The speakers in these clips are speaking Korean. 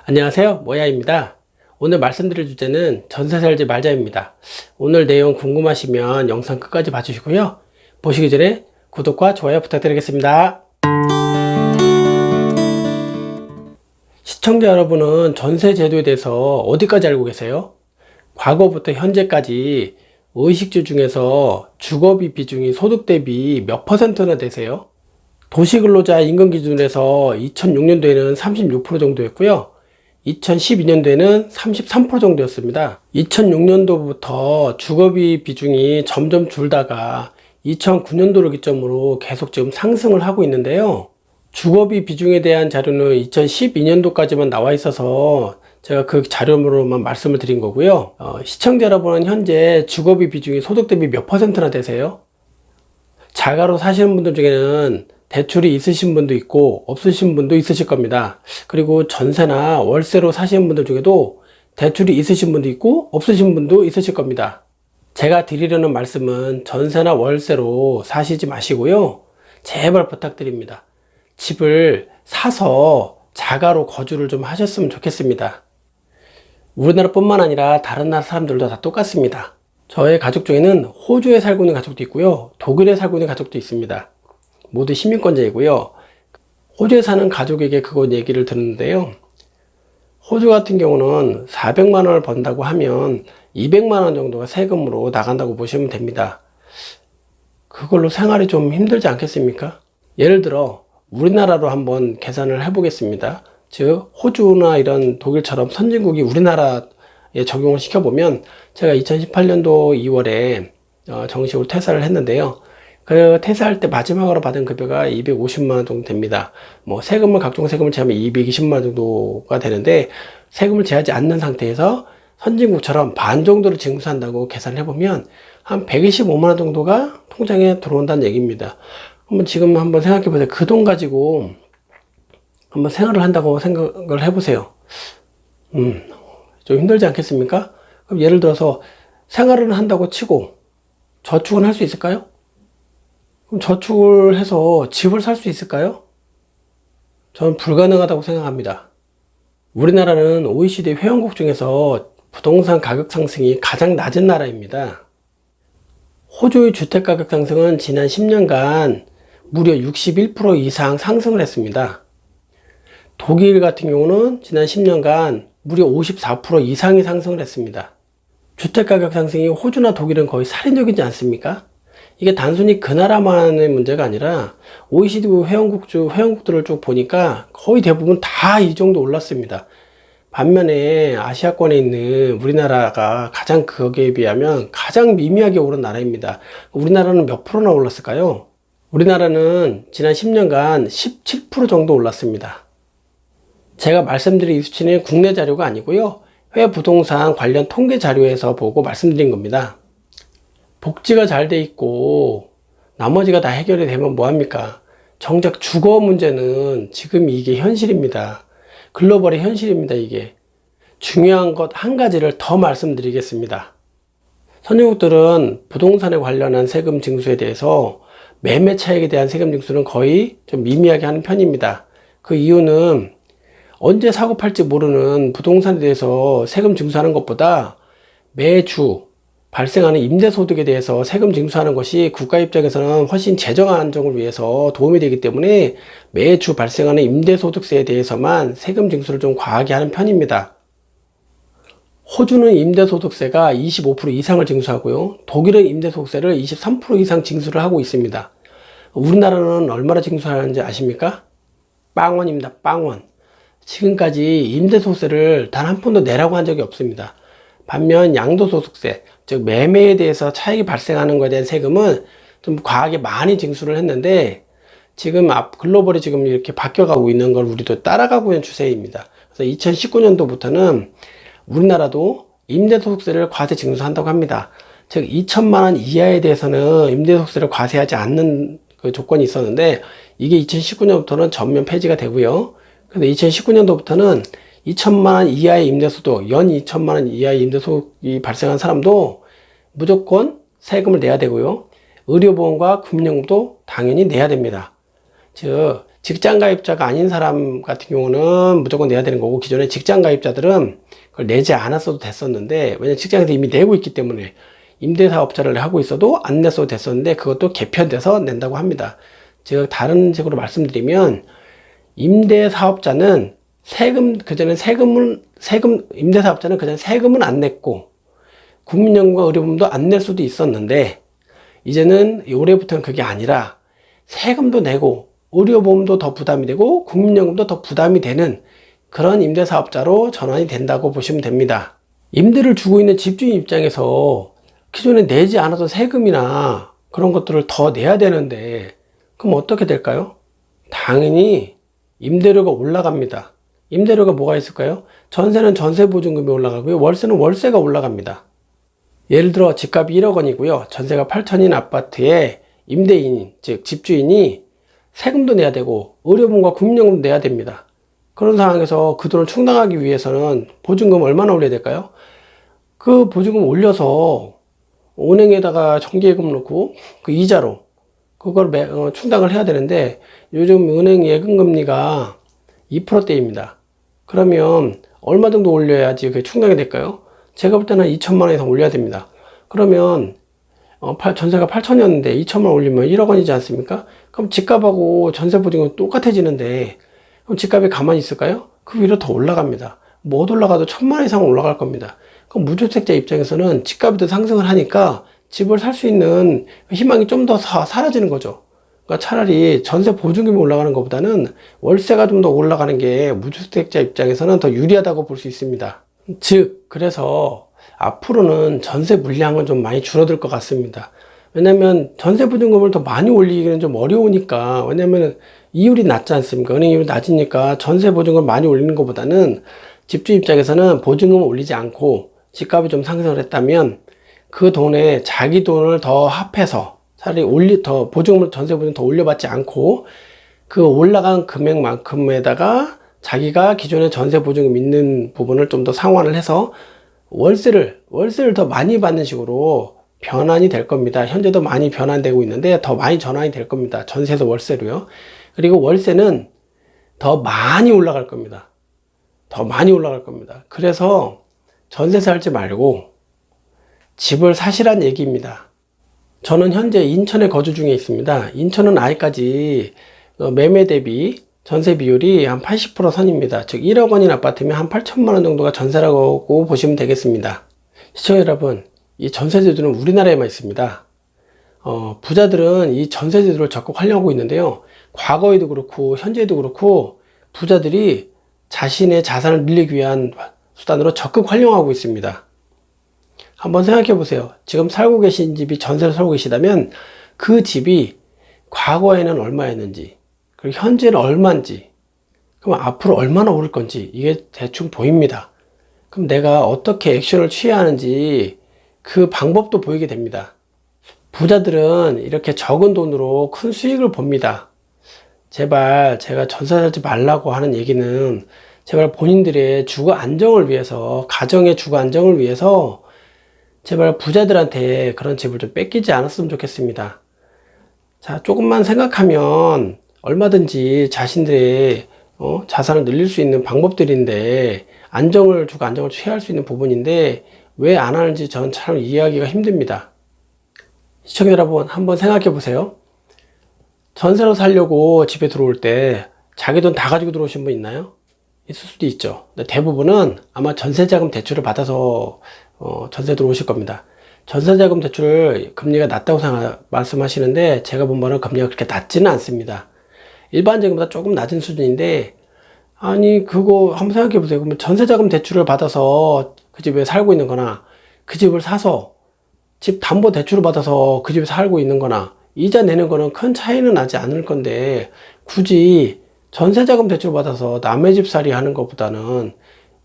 안녕하세요, 모야입니다. 오늘 말씀드릴 주제는 전세 살지 말자입니다. 오늘 내용 궁금하시면 영상 끝까지 봐주시고요. 보시기 전에 구독과 좋아요 부탁드리겠습니다. 시청자 여러분은 전세 제도에 대해서 어디까지 알고 계세요? 과거부터 현재까지 의식주 중에서 주거비 비중이 소득 대비 몇 퍼센트나 되세요? 도시근로자 임금 기준에서 2006년도에는 36% 정도였고요. 2012년도에는 33% 정도였습니다. 2006년도부터 주거비 비중이 점점 줄다가 2009년도를 기점으로 계속 지금 상승을 하고 있는데요. 주거비 비중에 대한 자료는 2012년도까지만 나와 있어서 제가 그 자료로만 말씀을 드린 거고요. 시청자 여러분은 현재 주거비 비중이 소득 대비 몇 퍼센트나 되세요? 자가로 사시는 분들 중에는 대출이 있으신 분도 있고 없으신 분도 있으실 겁니다. 그리고 전세나 월세로 사시는 분들 중에도 대출이 있으신 분도 있고 없으신 분도 있으실 겁니다. 제가 드리려는 말씀은 전세나 월세로 사시지 마시고요. 제발 부탁드립니다. 집을 사서 자가로 거주를 좀 하셨으면 좋겠습니다. 우리나라뿐만 아니라 다른 나라 사람들도 다 똑같습니다. 저의 가족 중에는 호주에 살고 있는 가족도 있고요. 독일에 살고 있는 가족도 있습니다. 모두 시민권자이고요. 호주에 사는 가족에게 그거 얘기를 듣는데요. 호주 같은 경우는 400만 원을 번다고 하면 200만 원 정도가 세금으로 나간다고 보시면 됩니다. 그걸로 생활이 좀 힘들지 않겠습니까? 예를 들어 우리나라로 한번 계산을 해보겠습니다. 즉 호주나 이런 독일처럼 선진국이 우리나라에 적용을 시켜보면 제가 2018년도 2월에 정식으로 퇴사를 했는데요. 그 퇴사할 때 마지막으로 받은 급여가 250만 원 정도 됩니다. 뭐 세금을 각종 세금을 제하면 220만 원 정도가 되는데 세금을 제하지 않는 상태에서 선진국처럼 반 정도를 징수한다고 계산을 해보면 한 125만 원 정도가 통장에 들어온다는 얘기입니다. 지금 한번 생각해 보세요. 그 돈 가지고 한번 생활을 한다고 생각을 해보세요. 좀 힘들지 않겠습니까? 그럼 예를 들어서 생활을 한다고 치고 저축은 할 수 있을까요? 그럼 저축을 해서 집을 살 수 있을까요? 저는 불가능하다고 생각합니다. 우리나라는 OECD 회원국 중에서 부동산 가격 상승이 가장 낮은 나라입니다. 호주의 주택 가격 상승은 지난 10년간 무려 61% 이상 상승을 했습니다. 독일 같은 경우는 지난 10년간 무려 54% 이상이 상승을 했습니다. 주택 가격 상승이 호주나 독일은 거의 살인적이지 않습니까? 이게 단순히 그 나라만의 문제가 아니라 OECD 회원국들을 쭉 보니까 거의 대부분 다 이 정도 올랐습니다. 반면에 아시아권에 있는 우리나라가 가장 거기에 비하면 가장 미미하게 오른 나라입니다. 우리나라는 몇 프로나 올랐을까요? 우리나라는 지난 10년간 17% 정도 올랐습니다. 제가 말씀드린 이 수치는 국내 자료가 아니고요. 해외 부동산 관련 통계 자료에서 보고 말씀드린 겁니다. 복지가 잘 돼 있고 나머지가 다 해결이 되면 뭐합니까? 정작 주거 문제는 지금 이게 현실입니다. 글로벌의 현실입니다. 이게 중요한 것 한 가지를 더 말씀드리겠습니다. 선진국들은 부동산에 관련한 세금 징수에 대해서 매매 차익에 대한 세금 징수는 거의 좀 미미하게 하는 편입니다. 그 이유는 언제 사고 팔지 모르는 부동산에 대해서 세금 징수하는 것보다 매주 발생하는 임대소득에 대해서 세금 징수하는 것이 국가 입장에서는 훨씬 재정 안정을 위해서 도움이 되기 때문에 매주 발생하는 임대소득세에 대해서만 세금 징수를 좀 과하게 하는 편입니다. 호주는 임대소득세가 25% 이상을 징수하고요. 독일은 임대소득세를 23% 이상 징수를 하고 있습니다. 우리나라는 얼마나 징수하는지 아십니까? 빵원입니다. 빵원. 지금까지 임대소득세를 단 한 푼도 내라고 한 적이 없습니다. 반면 양도소득세, 즉 매매에 대해서 차익이 발생하는 것에 대한 세금은 좀 과하게 많이 징수를 했는데 지금 글로벌이 지금 이렇게 바뀌어가고 있는 걸 우리도 따라가고 있는 추세입니다. 그래서 2019년도부터는 우리나라도 임대소득세를 과세 징수한다고 합니다. 즉 2천만 원 이하에 대해서는 임대소득세를 과세하지 않는 그 조건이 있었는데 이게 2019년부터는 전면 폐지가 되고요. 그래서 2019년도부터는 2천만 원 이하의 임대소득, 연 2천만 원 이하의 임대소득이 발생한 사람도 무조건 세금을 내야 되고요. 의료보험과 금융도 당연히 내야 됩니다. 즉 직장 가입자가 아닌 사람 같은 경우는 무조건 내야 되는 거고, 기존에 직장 가입자들은 그걸 내지 않았어도 됐었는데, 왜냐면 직장에서 이미 내고 있기 때문에 임대사업자를 하고 있어도 안 냈어도 됐었는데, 그것도 개편돼서 낸다고 합니다. 제가 다른 식으로 말씀드리면, 임대사업자는 임대사업자는 그전에 세금은 안 냈고, 국민연금과 의료보험도 안 낼 수도 있었는데, 이제는 올해부터는 그게 아니라 세금도 내고 의료보험도 더 부담이 되고 국민연금도 더 부담이 되는 그런 임대사업자로 전환이 된다고 보시면 됩니다. 임대를 주고 있는 집주인 입장에서 기존에 내지 않아도 세금이나 그런 것들을 더 내야 되는데, 그럼 어떻게 될까요? 당연히 임대료가 올라갑니다. 임대료가 뭐가 있을까요? 전세는 전세보증금이 올라가고요, 월세는 월세가 올라갑니다. 예를 들어 집값이 1억 원이고요, 전세가 8천인 아파트에 임대인, 즉 집주인이 세금도 내야 되고 의료보험과 국민연금도 내야 됩니다. 그런 상황에서 그 돈을 충당하기 위해서는 보증금 얼마나 올려야 될까요? 그 보증금 올려서 은행에다가 정기예금 넣고 그 이자로 그걸 충당을 해야 되는데, 요즘 은행 예금금리가 2%대입니다. 그러면 얼마 정도 올려야지 그게 충당이 될까요? 제가 볼 때는 2천만 원 이상 올려야 됩니다. 그러면 전세가 8천이었는데 2천만 원 올리면 1억 원이지 않습니까? 그럼 집값하고 전세 보증금이 똑같아지는데, 그럼 집값이 가만히 있을까요? 그 위로 더 올라갑니다. 못 올라가도 1천만 원 이상 올라갈 겁니다. 그럼 무주택자 입장에서는 집값이 더 상승을 하니까 집을 살 수 있는 희망이 좀 더 사라지는 거죠. 그러니까 차라리 전세 보증금이 올라가는 것보다는 월세가 좀 더 올라가는 게 무주택자 입장에서는 더 유리하다고 볼 수 있습니다. 즉, 그래서 앞으로는 전세 물량은 좀 많이 줄어들 것 같습니다. 왜냐면 전세 보증금을 더 많이 올리기는 좀 어려우니까. 왜냐면 이율이 낮지 않습니까? 은행 이율이 낮으니까 전세 보증금 많이 올리는 것보다는 집주 입장에서는 보증금을 올리지 않고 집값이 좀 상승을 했다면 그 돈에 자기 돈을 더 합해서 차라리 보증금을, 전세 보증금 더 올려받지 않고 그 올라간 금액만큼에다가 자기가 기존에 전세 보증금 있는 부분을 좀 더 상환을 해서 월세를 더 많이 받는 식으로 변환이 될 겁니다. 현재도 많이 변환되고 있는데 더 많이 전환이 될 겁니다. 전세에서 월세로요. 그리고 월세는 더 많이 올라갈 겁니다. 더 많이 올라갈 겁니다. 그래서 전세 살지 말고 집을 사시란 얘기입니다. 저는 현재 인천에 거주 중에 있습니다. 인천은 아직까지 매매 대비 전세 비율이 한 80% 선입니다. 즉 1억 원인 아파트면 한 8천만 원 정도가 전세라고 보시면 되겠습니다. 시청자 여러분, 이 전세제도는 우리나라에만 있습니다. 부자들은 이 전세제도를 적극 활용하고 있는데요, 과거에도 그렇고 현재에도 그렇고 부자들이 자신의 자산을 늘리기 위한 수단으로 적극 활용하고 있습니다. 한번 생각해 보세요. 지금 살고 계신 집이 전세로 살고 계시다면 그 집이 과거에는 얼마였는지, 그리고 현재는 얼마인지, 그럼 앞으로 얼마나 오를 건지 이게 대충 보입니다. 그럼 내가 어떻게 액션을 취해야 하는지 그 방법도 보이게 됩니다. 부자들은 이렇게 적은 돈으로 큰 수익을 봅니다. 제발 제가 전세 살지 말라고 하는 얘기는 제발 본인들의 주거 안정을 위해서, 가정의 주거 안정을 위해서 제발 부자들한테 그런 집을 좀 뺏기지 않았으면 좋겠습니다. 자, 조금만 생각하면 얼마든지 자신들의 자산을 늘릴 수 있는 방법들인데, 주거 안정을 취할 수 있는 부분인데 왜 안 하는지 저는 참 이해하기가 힘듭니다. 시청자 여러분, 한번 생각해 보세요. 전세로 살려고 집에 들어올 때 자기 돈 다 가지고 들어오신 분 있나요? 있을 수도 있죠. 근데 대부분은 아마 전세자금 대출을 받아서 전세 들어오실 겁니다. 전세자금 대출 금리가 낮다고 말씀하시는데, 제가 본 바는 금리가 그렇게 낮지는 않습니다. 일반적인보다 조금 낮은 수준인데, 아니 그거 한번 생각해 보세요. 그러면 전세자금 대출을 받아서 그 집에 살고 있는 거나, 그 집을 사서 집 담보 대출을 받아서 그 집에 살고 있는 거나, 이자 내는 거는 큰 차이는 나지 않을 건데, 굳이 전세자금 대출을 받아서 남의 집 살이 하는 것보다는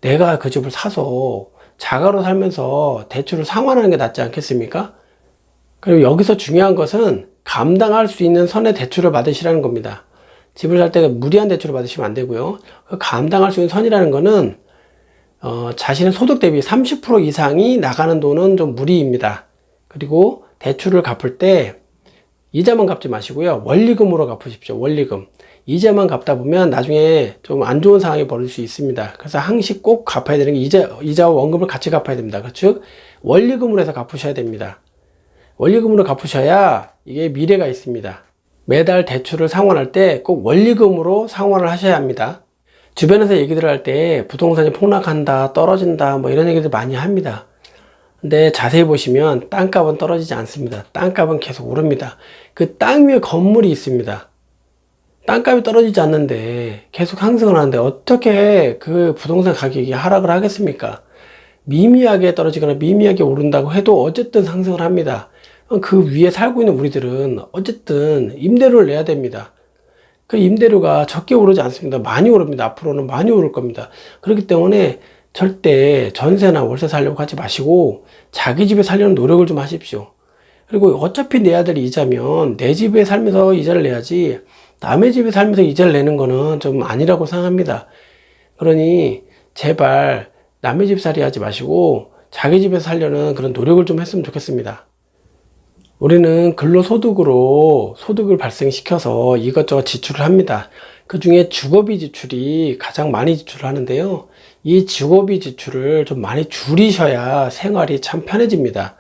내가 그 집을 사서 자가로 살면서 대출을 상환하는 게 낫지 않겠습니까? 그리고 여기서 중요한 것은 감당할 수 있는 선의 대출을 받으시라는 겁니다. 집을 살 때 무리한 대출을 받으시면 안 되고요. 그 감당할 수 있는 선이라는 거는 자신의 소득 대비 30% 이상이 나가는 돈은 좀 무리입니다. 그리고 대출을 갚을 때 이자만 갚지 마시고요, 원리금으로 갚으십시오. 원리금. 이자만 갚다 보면 나중에 좀 안 좋은 상황이 벌어질 수 있습니다. 그래서 항시 꼭 갚아야 되는 게 이자와 원금을 같이 갚아야 됩니다. 즉 원리금으로 해서 갚으셔야 됩니다. 원리금으로 갚으셔야 이게 미래가 있습니다. 매달 대출을 상환할 때 꼭 원리금으로 상환을 하셔야 합니다. 주변에서 얘기들 할 때 부동산이 폭락한다, 떨어진다, 뭐 이런 얘기들 많이 합니다. 근데 자세히 보시면 땅값은 떨어지지 않습니다. 땅값은 계속 오릅니다. 그 땅 위에 건물이 있습니다. 땅값이 떨어지지 않는데 계속 상승을 하는데 어떻게 그 부동산 가격이 하락을 하겠습니까? 미미하게 떨어지거나 미미하게 오른다고 해도 어쨌든 상승을 합니다. 그 위에 살고 있는 우리들은 어쨌든 임대료를 내야 됩니다. 그 임대료가 적게 오르지 않습니다. 많이 오릅니다. 앞으로는 많이 오를 겁니다. 그렇기 때문에 절대 전세나 월세 살려고 하지 마시고 자기 집에 살려는 노력을 좀 하십시오. 그리고 어차피 내야 될 이자면 내 집에 살면서 이자를 내야지 남의 집에 살면서 이자를 내는 거는 좀 아니라고 생각합니다. 그러니 제발 남의 집 살이 하지 마시고 자기 집에 살려는 그런 노력을 좀 했으면 좋겠습니다. 우리는 근로소득으로 소득을 발생시켜서 이것저것 지출을 합니다. 그 중에 주거비 지출이 가장 많이 지출을 하는데요. 이 주거비 지출을 좀 많이 줄이셔야 생활이 참 편해집니다.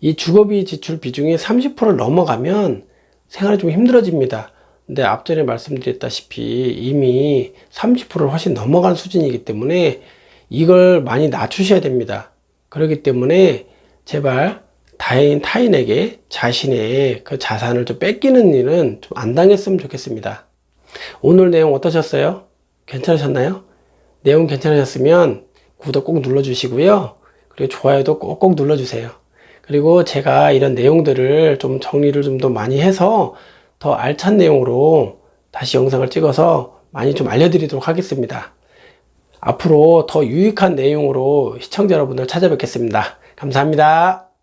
이 주거비 지출 비중이 30%를 넘어가면 생활이 좀 힘들어집니다. 근데 앞전에 말씀드렸다시피 이미 30%를 훨씬 넘어간 수준이기 때문에 이걸 많이 낮추셔야 됩니다. 그렇기 때문에 제발 타인에게 자신의 그 자산을 좀 뺏기는 일은 좀 안 당했으면 좋겠습니다. 오늘 내용 어떠셨어요? 괜찮으셨나요? 내용 괜찮으셨으면 구독 꼭 눌러주시고요. 그리고 좋아요도 꼭 눌러주세요. 그리고 제가 이런 내용들을 좀 정리를 좀 더 많이 해서 더 알찬 내용으로 다시 영상을 찍어서 많이 좀 알려드리도록 하겠습니다. 앞으로 더 유익한 내용으로 시청자 여러분들 찾아뵙겠습니다. 감사합니다.